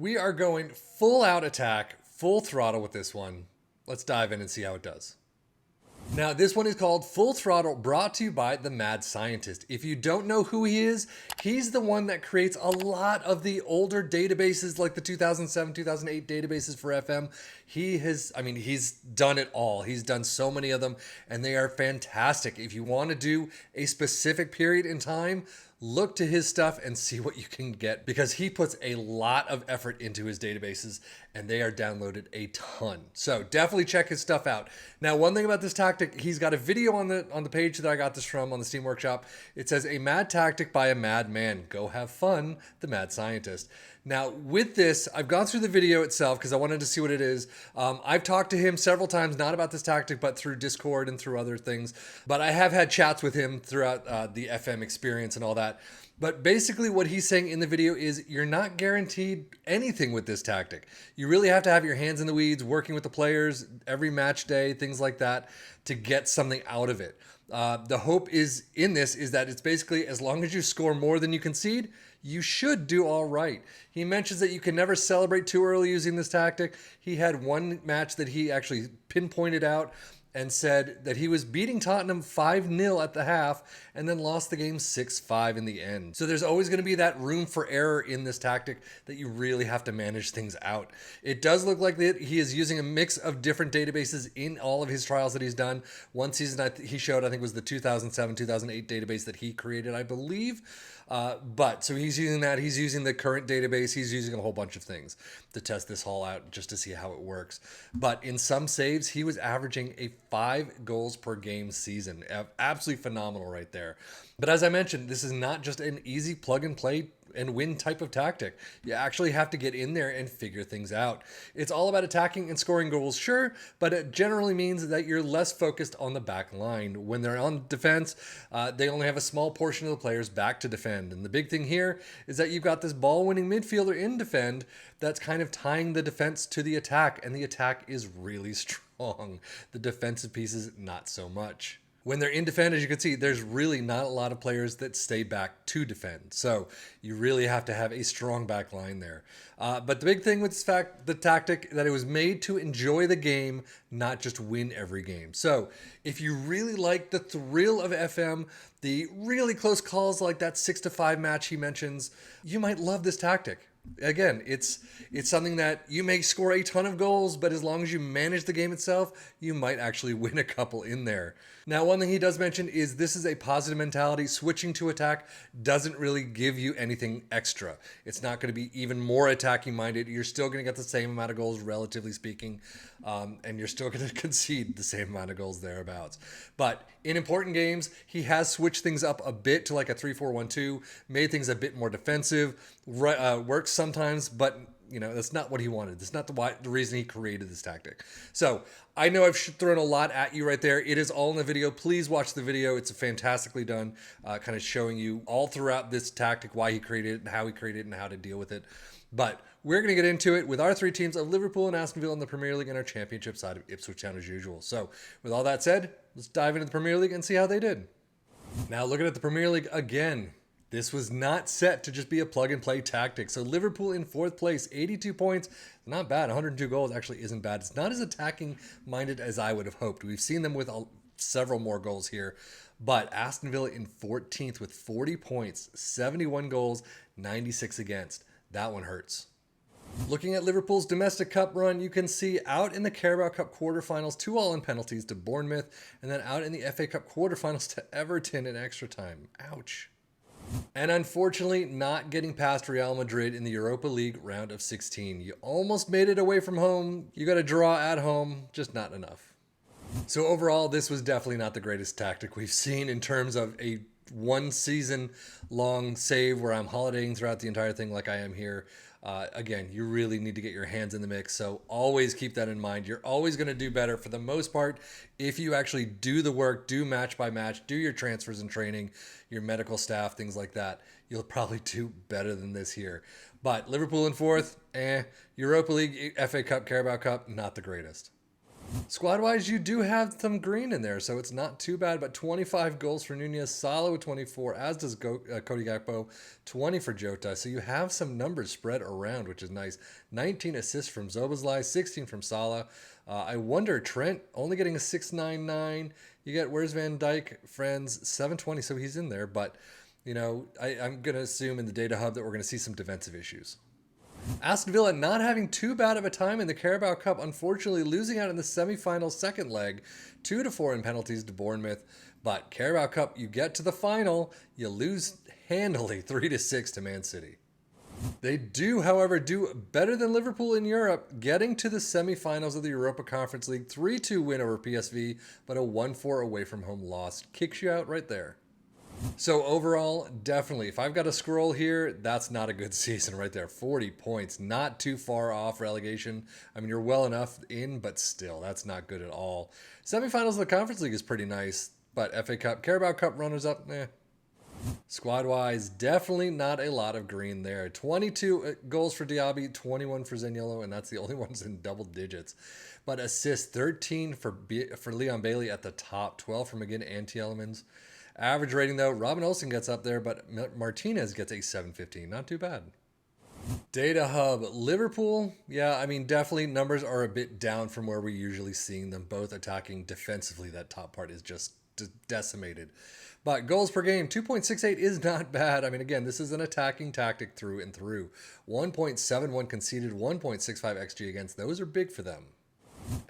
We are going full out attack, full throttle with this one. Let's dive in and see how it does. Now, this one is called Full Throttle, brought to you by the Mad Scientist. If you don't know who he is, he's the one that creates a lot of the older databases like the 2007, 2008 databases for FM. He's done it all. He's done so many of them, and they are fantastic. If you want to do a specific period in time, look to his stuff and see what you can get, because he puts a lot of effort into his databases and they are downloaded a ton. So definitely check his stuff out. Now, one thing about this tactic, he's got a video on the page that I got this from on the Steam Workshop. It says a mad tactic by a mad man. Go have fun, the Mad Scientist. Now, with this, I've gone through the video itself because I wanted to see what it is. I've talked to him several times, not about this tactic, but through Discord and through other things. But I have had chats with him throughout the FM experience and all that. But basically what he's saying in the video is you're not guaranteed anything with this tactic. You really have to have your hands in the weeds, working with the players every match day, things like that, to get something out of it. The hope is that it's basically as long as you score more than you concede, you should do all right. He mentions that you can never celebrate too early using this tactic. He had one match that he actually pinpointed out and said that he was beating Tottenham 5-0 at the half and then lost the game 6-5 in the end. So there's always going to be that room for error in this tactic that you really have to manage things out. It does look like that he is using a mix of different databases in all of his trials that he's done. One season he showed, I think, was the 2007-2008 database that he created, I believe. But so he's using that. He's using the current database. He's using a whole bunch of things to test this all out just to see how it works. But in some saves, he was averaging a 5 goals per game season. Absolutely phenomenal right there. But as I mentioned, this is not just an easy plug and play and win type of tactic. You actually have to get in there and figure things out. It's all about attacking and scoring goals, sure, but it generally means that you're less focused on the back line. When they're on defense, they only have a small portion of the players back to defend. And the big thing here is that you've got this ball-winning midfielder in defend that's kind of tying the defense to the attack, and the attack is really strong. The defensive pieces, not so much. When they're in defend, as you can see, there's really not a lot of players that stay back to defend. So you really have to have a strong back line there. But the big thing with this the tactic, that it was made to enjoy the game, not just win every game. So if you really like the thrill of FM, the really close calls like that 6-5 match he mentions, you might love this tactic. Again, it's something that you may score a ton of goals, but as long as you manage the game itself, you might actually win a couple in there. Now, one thing he does mention is this is a positive mentality. Switching to attack doesn't really give you anything extra. It's not going to be even more attacking minded. You're still going to get the same amount of goals, relatively speaking, and you're still going to concede the same amount of goals thereabouts. But in important games, he has switched things up a bit to like a 3-4-1-2, made things a bit more defensive, works sometimes, but that's not what he wanted. That's not the reason he created this tactic. So I know I've thrown a lot at you right there. It is all in the video. Please watch the video. It's fantastically done, kind of showing you all throughout this tactic, why he created it and how he created it and how to deal with it. But we're going to get into it with our 3 teams of Liverpool and Aston Villa in the Premier League and our championship side of Ipswich Town as usual. So with all that said, let's dive into the Premier League and see how they did. Now looking at the Premier League again, this was not set to just be a plug-and-play tactic. So Liverpool in 4th place, 82 points. Not bad. 102 goals actually isn't bad. It's not as attacking-minded as I would have hoped. We've seen them with several more goals here. But Aston Villa in 14th with 40 points, 71 goals, 96 against. That one hurts. Looking at Liverpool's domestic cup run, you can see out in the Carabao Cup quarterfinals, 2-2 in penalties to Bournemouth, and then out in the FA Cup quarterfinals to Everton in extra time. Ouch. And unfortunately, not getting past Real Madrid in the Europa League round of 16. You almost made it away from home. You got a draw at home, just not enough. So overall, this was definitely not the greatest tactic we've seen in terms of a 1 season long save where I'm holidaying throughout the entire thing like I am here. Again, you really need to get your hands in the mix. So always keep that in mind. You're always going to do better for the most part if you actually do the work, do match by match, do your transfers and training, your medical staff, things like that. You'll probably do better than this here. But Liverpool in 4th, Europa League, FA Cup, Carabao Cup, not the greatest. Squad-wise, you do have some green in there, so it's not too bad, but 25 goals for Nunez, Salah with 24, as does Cody Gakpo, 20 for Jota, so you have some numbers spread around, which is nice. 19 assists from Szoboszlai, 16 from Salah. I wonder, Trent only getting a 699. You get, where's Van Dijk? Friends, 720, so he's in there, but, you know, I'm going to assume in the data hub that we're going to see some defensive issues. Aston Villa not having too bad of a time in the Carabao Cup, unfortunately losing out in the semi-final second leg, 2-4 in penalties to Bournemouth. But Carabao Cup, you get to the final, you lose handily 3-6 to Man City. They do, however, do better than Liverpool in Europe, getting to the semi-finals of the Europa Conference League, 3-2 win over PSV, but a 1-4 away from home loss. Kicks you out right there. So overall, definitely, if I've got a scroll here, that's not a good season right there. 40 points, not too far off relegation. I mean, you're well enough in, but still, that's not good at all. Semifinals of the Conference League is pretty nice, but FA Cup, Carabao Cup runners-up, Squad-wise, definitely not a lot of green there. 22 goals for Diaby, 21 for Zaniolo, and that's the only ones in double digits. But assists, 13 for Leon Bailey at the top, 12 for McGinn and Tielemans. Average rating, though, Robin Olsen gets up there, but Martinez gets a 715. Not too bad. Data Hub, Liverpool. Yeah, I mean, definitely numbers are a bit down from where we're usually seeing them, both attacking defensively. That top part is just decimated. But goals per game, 2.68 is not bad. I mean, again, this is an attacking tactic through and through. 1.71 conceded, 1.65 XG against. Those are big for them.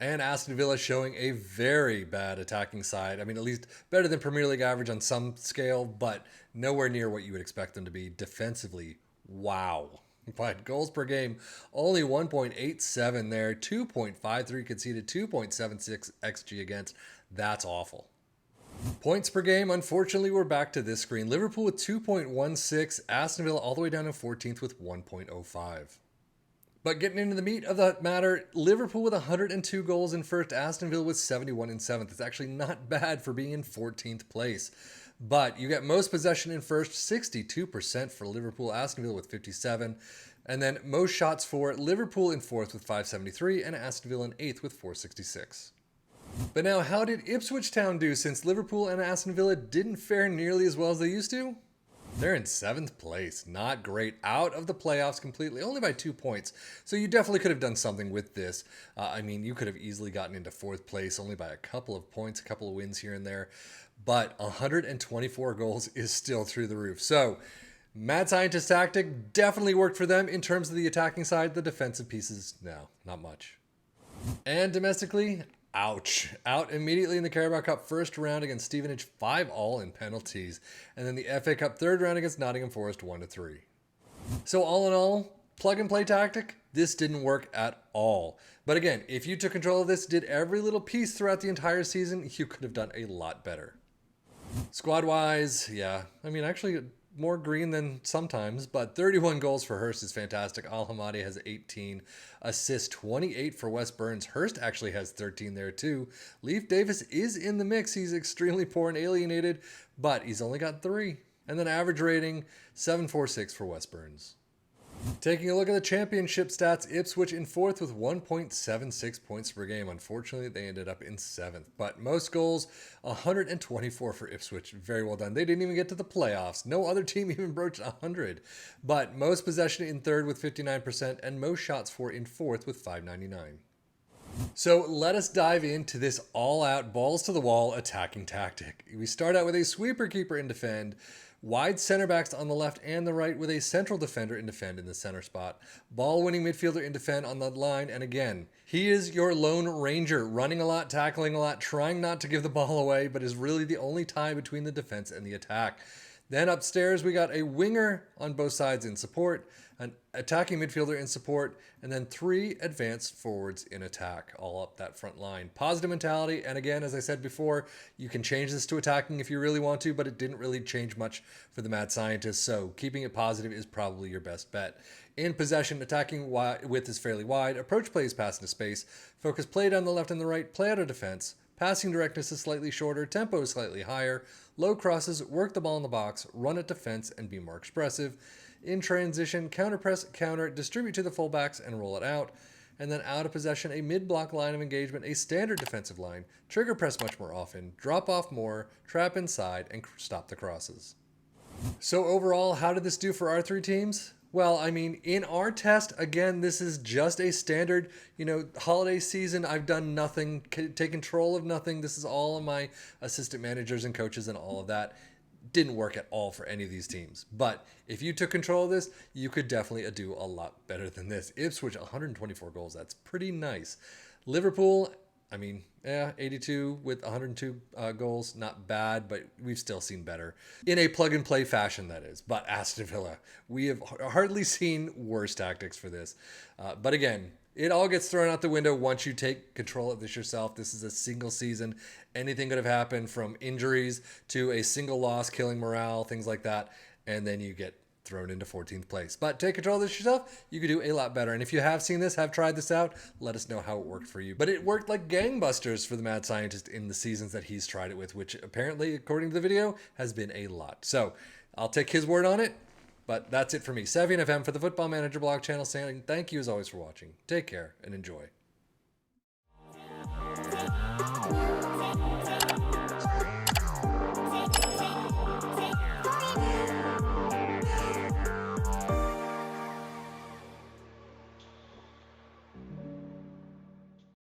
And Aston Villa showing a very bad attacking side. I mean, at least better than Premier League average on some scale, but nowhere near what you would expect them to be defensively. Wow. But goals per game, only 1.87 there, 2.53 conceded, 2.76 XG against. That's awful. Points per game, unfortunately, we're back to this screen. Liverpool with 2.16, Aston Villa all the way down to 14th with 1.05. But getting into the meat of that matter, Liverpool with 102 goals in first, Aston Villa with 71 in seventh. It's actually not bad for being in 14th place. But you get most possession in first, 62% for Liverpool, Aston Villa with 57. And then most shots for Liverpool in fourth with 573 and Aston Villa in eighth with 466. But now, how did Ipswich Town do since Liverpool and Aston Villa didn't fare nearly as well as they used to? They're in 7th place. Not great. Out of the playoffs completely, only by 2 points. So you definitely could have done something with this. I mean, you could have easily gotten into 4th place only by a couple of points, a couple of wins here and there. But 124 goals is still through the roof. So mad scientist tactic definitely worked for them in terms of the attacking side. The defensive pieces, no, not much. And domestically, ouch. Out immediately in the Carabao Cup first round against Stevenage, 5-all in penalties. And then the FA Cup third round against Nottingham Forest, 1-3. So all in all, plug and play tactic, this didn't work at all. But again, if you took control of this, did every little piece throughout the entire season, you could have done a lot better. Squad-wise, yeah, I mean, actually more green than sometimes, but 31 goals for Hurst is fantastic. Al Hamadi has 18 assists, 28 for Wes Burns. Hurst actually has 13 there too. Leif Davis is in the mix. He's extremely poor and alienated, but he's only got 3. And then average rating, 746 for Wes Burns. Taking a look at the championship stats, Ipswich in 4th with 1.76 points per game. Unfortunately, they ended up in 7th. But most goals, 124 for Ipswich. Very well done. They didn't even get to the playoffs. No other team even broached 100. But most possession in 3rd with 59% and most shots for in 4th with 599. So let us dive into this all-out, balls-to-the-wall attacking tactic. We start out with a sweeper keeper in defend, wide center backs on the left and the right with a central defender in defend in the center spot. Ball-winning midfielder in defend on the line, and again, he is your lone ranger, running a lot, tackling a lot, trying not to give the ball away, but is really the only tie between the defense and the attack. Then upstairs, we got a winger on both sides in support, an attacking midfielder in support, and then 3 advanced forwards in attack, all up that front line. Positive mentality, and again, as I said before, you can change this to attacking if you really want to, but it didn't really change much for the mad scientist, so keeping it positive is probably your best bet. In possession, attacking width is fairly wide, approach play is pass into space, focus play down the left and the right, play out of defense, passing directness is slightly shorter, tempo is slightly higher, low crosses, work the ball in the box, run at defense, and be more expressive. In transition, counter press, counter, distribute to the fullbacks, and roll it out. and then out of possession, a mid-block line of engagement, a standard defensive line, trigger press much more often, drop off more, trap inside, and stop the crosses. So overall, how did this do for our three teams? Well, I mean, in our test, again, this is just a standard, holiday season. I've done nothing, take control of nothing. This is all of my assistant managers and coaches and all of that. Didn't work at all for any of these teams. But if you took control of this, you could definitely do a lot better than this. Ipswich, 124 goals. That's pretty nice. Liverpool, 82 with 102 goals. Not bad, but we've still seen better. In a plug-and-play fashion, that is. But Aston Villa, we have hardly seen worse tactics for this. But again, it all gets thrown out the window once you take control of this yourself. This is a single season. Anything could have happened, from injuries to a single loss, killing morale, things like that. And then you get thrown into 14th place. But take control of this yourself, you could do a lot better. And if you have seen this, have tried this out, let us know how it worked for you. But it worked like gangbusters for the mad scientist in the seasons that he's tried it with, which apparently, according to the video, has been a lot. So I'll take his word on it. But that's it for me. Savvy and FM for the Football Manager blog channel, saying thank you as always for watching. Take care and enjoy.